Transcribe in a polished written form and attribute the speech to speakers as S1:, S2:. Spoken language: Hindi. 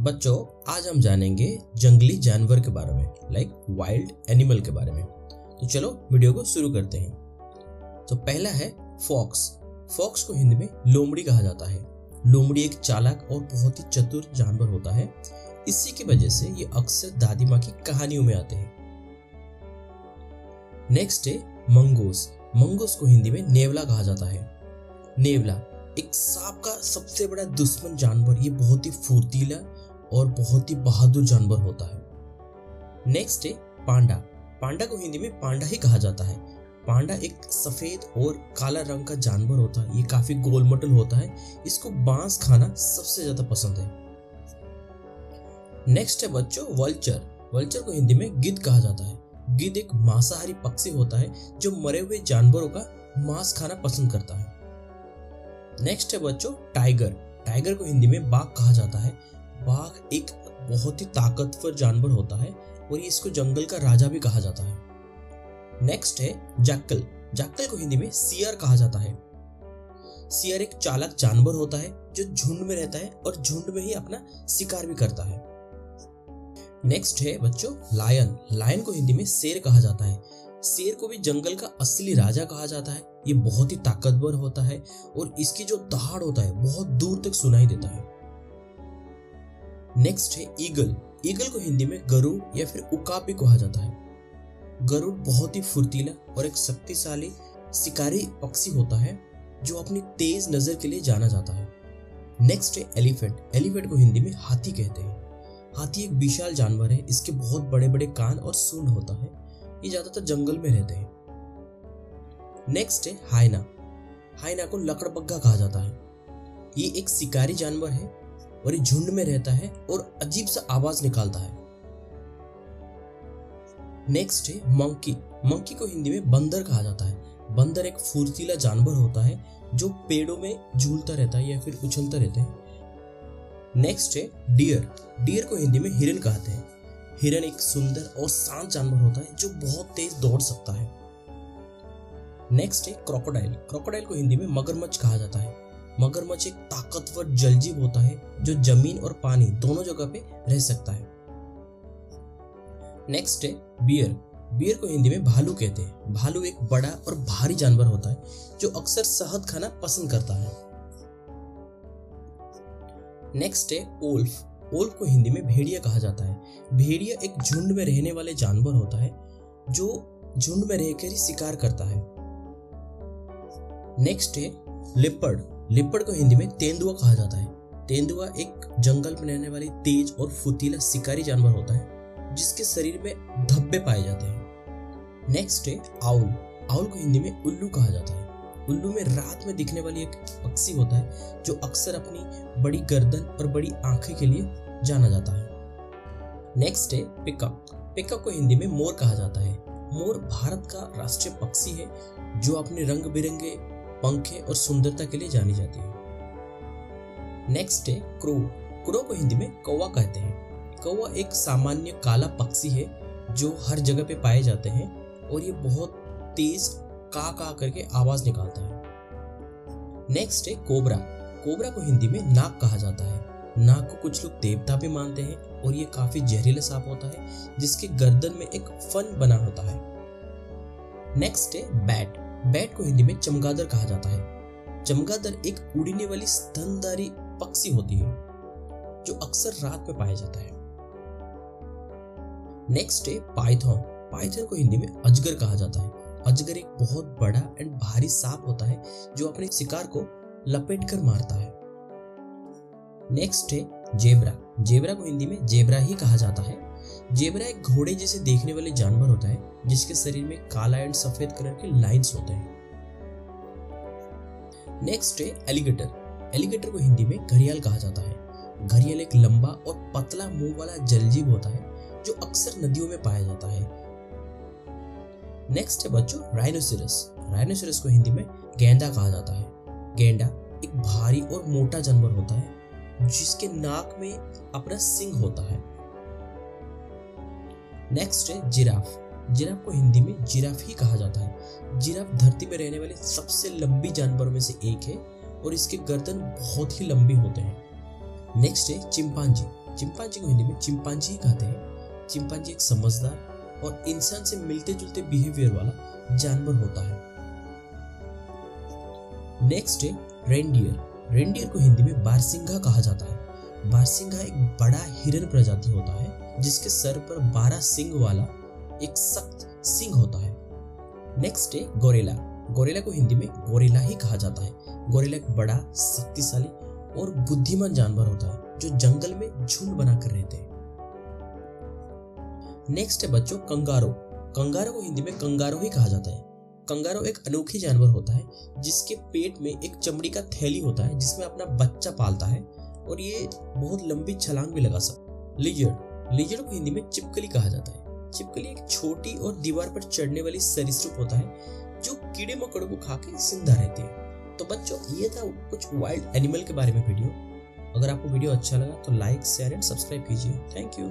S1: बच्चों, आज हम जानेंगे जंगली जानवर के बारे में, लाइक वाइल्ड एनिमल के बारे में। तो चलो वीडियो को शुरू करते हैं। तो पहला है फॉक्स। फॉक्स को हिंदी में लोमड़ी कहा जाता है। लोमड़ी एक चालाक और बहुत ही चतुर जानवर होता है। इसी की वजह से ये अक्सर दादी माँ की कहानियों में आते हैं। नेक्स्ट है मंगूस। मंगूस को हिंदी में नेवला कहा जाता है। नेवला एक सांप का सबसे बड़ा दुश्मन जानवर। ये बहुत ही फुर्तीला और बहुत ही बहादुर जानवर होता है। नेक्स्ट है पांडा। पांडा को हिंदी में पांडा ही कहा जाता है। पांडा एक सफेद और काला रंग का जानवर होता है। ये काफी गोलमटल होता है। इसको बांस खाना सबसे ज्यादा पसंद है। नेक्स्ट है बच्चों वल्चर। वल्चर को हिंदी में गिद्ध कहा जाता है। गिद्ध एक मांसाहारी पक्षी होता है जो मरे हुए जानवरों का मांस खाना पसंद करता है। नेक्स्ट है बच्चों टाइगर। टाइगर को हिंदी में बाघ कहा जाता है। बाघ एक बहुत ही ताकतवर जानवर होता है और इसको जंगल का राजा भी कहा जाता है। नेक्स्ट है जैकल। जैकल को हिंदी में सियार कहा जाता है। सियार एक चालाक जानवर होता है जो झुंड में रहता है और झुंड में ही अपना शिकार भी करता है। नेक्स्ट है बच्चों लायन। लायन को हिंदी में शेर कहा जाता है। शेर को भी जंगल का असली राजा कहा जाता है। ये बहुत ही ताकतवर होता है और इसकी जो दहाड़ होता है बहुत दूर तक सुनाई देता है। नेक्स्ट है ईगल। ईगल को हिंदी में गरुड़ या फिर उकाब भी कहा जाता है। गरुड़ बहुत ही फुर्तीला और एक शक्तिशाली शिकारी पक्षी होता है जो अपनी तेज नजर के लिए जाना जाता है। नेक्स्ट है एलिफेंट। एलिफेंट को हिंदी में हाथी कहते हैं। हाथी एक विशाल जानवर है। इसके बहुत बड़े बड़े कान और सूंड होता है। ये ज्यादातर जंगल में रहते हैं। नेक्स्ट है हाइना। हाइना को लकड़बग्गा कहा जाता है। ये एक शिकारी जानवर है और ये झुंड में रहता है और अजीब सा आवाज निकालता है। नेक्स्ट है मंकी। मंकी को हिंदी में बंदर कहा जाता है। बंदर एक फुर्तीला जानवर होता है जो पेड़ों में झूलता रहता है या फिर उछलता रहता है। नेक्स्ट है डियर। डियर को हिंदी में हिरन कहते हैं। हिरन एक सुंदर और शांत जानवर होता है जो बहुत तेज दौड़ सकता है। नेक्स्ट है क्रोकोडाइल। क्रोकोडाइल को हिंदी में मगरमच्छ कहा जाता है। मगरमच्छ एक ताकतवर जलजीव होता है जो जमीन और पानी दोनों जगह पे रह सकता है। नेक्स्ट है बियर। बियर को हिंदी में भालू कहते हैं। भालू एक बड़ा और भारी जानवर होता है जो अक्सर शहद खाना पसंद करता है। नेक्स्ट है ओल्फ। ओल्फ को हिंदी में भेड़िया कहा जाता है। भेड़िया एक झुंड में रहने वाले जानवर होता है जो झुंड में रहकर ही शिकार करता है। नेक्स्ट है लिपर्ड। लिपर्ड को हिंदी में तेंदुआ कहा जाता है। तेंदुआ एक जंगल में रहने वाली तेज और फुर्तीला शिकारी जानवर होता है जिसके शरीर में धब्बे पाए जाते हैं। नेक्स्ट है आउल। आउल को हिंदी में उल्लू कहा जाता है। उल्लू में रात में दिखने वाली एक पक्षी होता है जो अक्सर अपनी बड़ी गर्दन और बड़ी आंखें के लिए जाना जाता है। नेक्स्ट है पिकअप। पिकअप को हिंदी में मोर कहा जाता है। मोर भारत का राष्ट्रीय पक्षी है जो अपने रंग बिरंगे पंखे और सुंदरता के लिए जानी जाती है। नेक्स्ट है क्रो। क्रो को हिंदी में कौवा कहते हैं। कौवा एक सामान्य काला पक्षी है जो हर जगह पे पाए जाते हैं और ये बहुत तेज का करके आवाज निकालता है। नेक्स्ट है कोबरा। कोबरा को हिंदी में नाग कहा जाता है। नाग को कुछ लोग देवता भी मानते हैं और ये काफी जहरीला सांप होता है जिसके गर्दन में एक फन बना होता है। नेक्स्ट है बैट। बैट को हिंदी में चमगादड़ कहा जाता है। चमगादड़ एक उड़ने वाली स्तनधारी पक्षी होती है जो अक्सर रात में पाया जाता है। नेक्स्ट है पाइथन। पाइथन को हिंदी में अजगर कहा जाता है। अजगर एक बहुत बड़ा एंड भारी सांप होता है जो अपने शिकार को लपेट कर मारता है। नेक्स्ट है जेब्रा। जेब्रा को हिंदी में जेब्रा ही कहा जाता है। जेब्रा एक घोड़े जैसे देखने वाले जानवर होता है जिसके शरीर में काला एंड सफेद कलर के लाइंस होते हैं। नेक्स्ट है एलिगेटर। एलिगेटर को हिंदी में घड़ियाल कहा जाता है। घड़ियाल एक लंबा और पतला मुंह वाला जलजीव होता है जो अक्सर नदियों में पाया जाता है। नेक्स्ट है बच्चों राइनोसेरस। राइनोसेरस को हिंदी में गेंडा कहा जाता है। गेंडा एक भारी और मोटा जानवर होता है जिसके नाक में अपना सिंग होता है। नेक्स्ट है जिराफ। जिराफ को हिंदी में जिराफ ही कहा जाता है। जिराफ धरती में रहने वाले सबसे लंबी जानवरों में से एक है और इसके गर्दन बहुत ही लंबी होते हैं। नेक्स्ट है चिंपांजी। चिंपांजी को हिंदी में चिंपांजी ही कहते हैं। चिंपांजी एक समझदार और इंसान से मिलते जुलते बिहेवियर वाला जानवर होता है। नेक्स्ट है रेनडियर। रेनडियर को हिंदी में बारसिंघा कहा जाता है। बारसिंघा एक बड़ा हिरन प्रजाति होता है जिसके सर पर 12 सींग वाला एक सख्त सींग होता है। नेक्स्ट है गोरिल्ला। गोरिल्ला को हिंदी में गोरिल्ला ही कहा जाता है। गोरिल्ला एक बड़ा, शक्तिशाली और बुद्धिमान जानवर होता है जो जंगल में झुंड बनाकर रहते हैं। नेक्स्ट है बच्चों कंगारो। कंगारो को हिंदी में कंगारो ही कहा जाता है। कंगारो एक अनोखी जानवर होता है जिसके पेट में एक चमड़ी का थैली होता है जिसमें अपना बच्चा पालता है और ये बहुत लंबी छलांग भी लगा सकता है। लिजर्ड। लिजर्ड को हिंदी में चिपकली कहा जाता है। चिपकली एक छोटी और दीवार पर चढ़ने वाली सरीसृप होता है जो कीड़े मकोड़ों को खा के जिंदा रहती है। तो बच्चों ये था कुछ वाइल्ड एनिमल के बारे में वीडियो। अगर आपको वीडियो अच्छा लगा तो लाइक, शेयर एंड सब्सक्राइब कीजिए। Thank you.